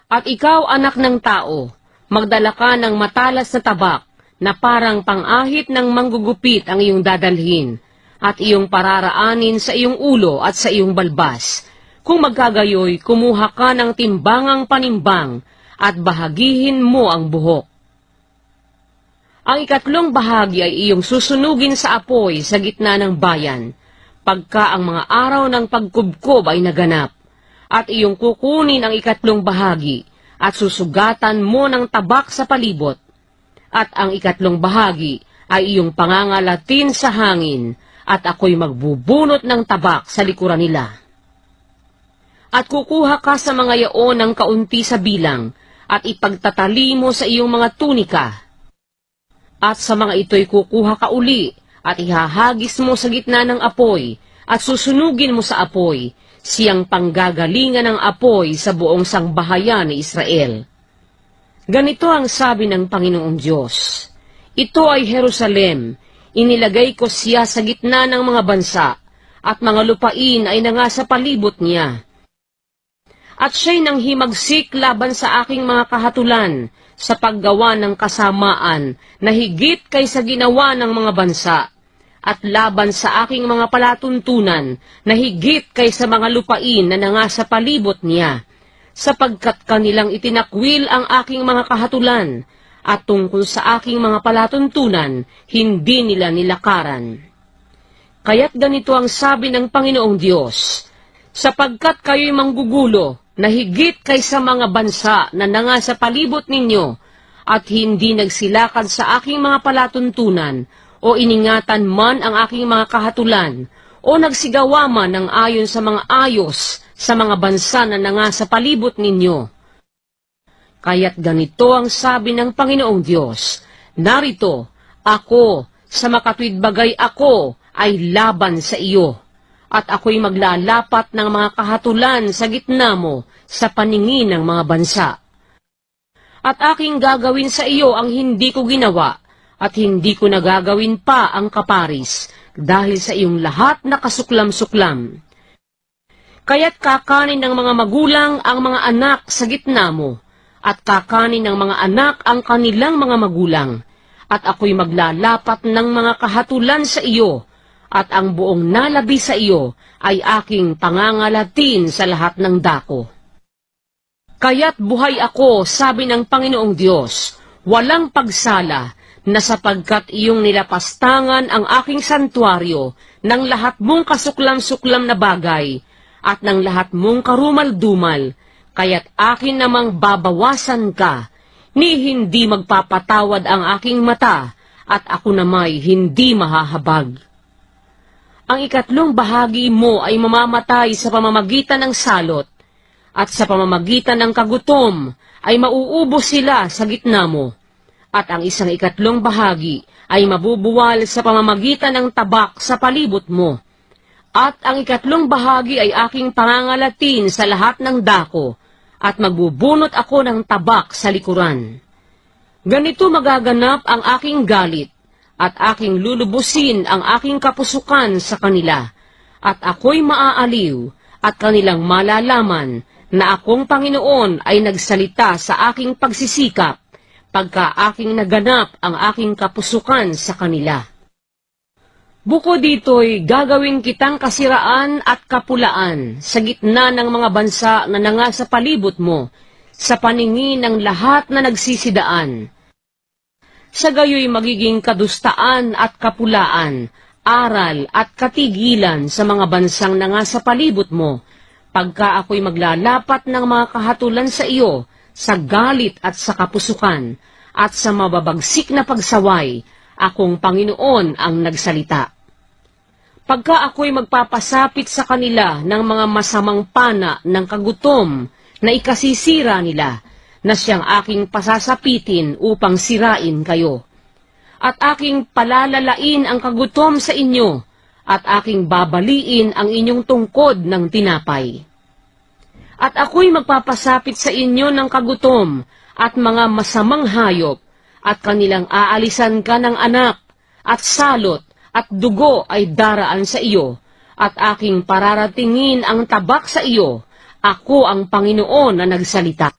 At ikaw, anak ng tao, magdala ka ng matalas na tabak, na parang pang-ahit ng manggugupit ang iyong dadalhin, at iyong pararaanin sa iyong ulo at sa iyong balbas. Kung magkagayoy, kumuha ka ng timbangang panimbang, at bahagihin mo ang buhok. Ang ikatlong bahagi ay iyong susunugin sa apoy sa gitna ng bayan, pagka ang mga araw ng pagkubkob ay naganap, at iyong kukunin ang ikatlong bahagi, at susugatan mo ng tabak sa palibot, at ang ikatlong bahagi ay iyong pangangalatin sa hangin, at ako'y magbubunot ng tabak sa likuran nila. At kukuha ka sa mga yaon ng kaunti sa bilang, at ipagtatali mo sa iyong mga tunika. At sa mga ito'y kukuha ka uli, at ihahagis mo sa gitna ng apoy, at susunugin mo sa apoy, siyang panggagalingan ng apoy sa buong sangbahayan ni Israel. Ganito ang sabi ng Panginoong Diyos, ito ay Jerusalem, inilagay ko siya sa gitna ng mga bansa, at mga lupain ay nangasa palibot niya. At siya'y nanghimagsik laban sa aking mga kahatulan, sa paggawa ng kasamaan na higit kaysa ginawa ng mga bansa, at laban sa aking mga palatuntunan na higit kaysa mga lupain na nangasa palibot niya, sapagkat kanilang itinakwil ang aking mga kahatulan, at tungkol sa aking mga palatuntunan, hindi nila nilakaran. Kaya't ganito ang sabi ng Panginoong Diyos, sapagkat kayo'y manggugulo, na higit kaysa mga bansa na nangasa palibot ninyo, at hindi nagsilakad sa aking mga palatuntunan, o iningatan man ang aking mga kahatulan, o nagsigawa man ng ayon sa mga ayos sa mga bansa na nangasa palibot ninyo. Kaya't ganito ang sabi ng Panginoong Diyos, narito, ako, sa makatwid bagay ako, ay laban sa iyo, at ako'y maglalapat ng mga kahatulan sa gitna mo sa paningin ng mga bansa. At aking gagawin sa iyo ang hindi ko ginawa, at hindi ko nagagawin pa ang kaparis, dahil sa iyong lahat na kasuklam-suklam. Kaya't kakanin ng mga magulang ang mga anak sa gitna mo, at kakanin ng mga anak ang kanilang mga magulang, at ako'y maglalapat ng mga kahatulan sa iyo, at ang buong nalabi sa iyo ay aking pangangalatin sa lahat ng dako. Kaya't buhay ako, sabi ng Panginoong Diyos, walang pagsala, na sapagkat iyong nilapastangan ang aking santuaryo ng lahat mong kasuklam-suklam na bagay, at ng lahat mong karumal-dumal, kaya't akin namang babawasan ka, ni hindi magpapatawad ang aking mata, at ako namay hindi mahahabag. Ang ikatlong bahagi mo ay mamamatay sa pamamagitan ng salot, at sa pamamagitan ng kagutom ay mauubos sila sa gitna mo, at ang isang ikatlong bahagi ay mabubuwal sa pamamagitan ng tabak sa palibot mo, at ang ikatlong bahagi ay aking pangangalatin sa lahat ng dako, at magbubunot ako ng tabak sa likuran. Ganito magaganap ang aking galit, at aking lulubusin ang aking kapusukan sa kanila, at ako'y maaaliw, at kanilang malalaman na akong Panginoon ay nagsalita sa aking pagsisikap, pagka aking naganap ang aking kapusukan sa kanila. Bukod dito'y gagawin kitang kasiraan at kapulaan sa gitna ng mga bansa na nangasa palibot mo, sa paningin ng lahat na nagsisidaan. Sa gayo'y magiging kadustaan at kapulaan, aral at katigilan sa mga bansang nangasa palibot mo, pagka ako'y maglalapat ng mga kahatulan sa iyo, sa galit at sa kapusukan, at sa mababagsik na pagsaway, akong Panginoon ang nagsalita. Pagka ako'y magpapasapit sa kanila ng mga masamang pana ng kagutom na ikasisira nila, na siyang aking pasasapitin upang sirain kayo. At aking palalalain ang kagutom sa inyo, at aking babaliin ang inyong tungkod ng tinapay. At ako'y magpapasapit sa inyo ng kagutom at mga masamang hayop, at kanilang aalisan ka ng anak, at salot, at dugo ay daraan sa iyo, at aking pararatingin ang tabak sa iyo. Ako ang Panginoon na nagsalita.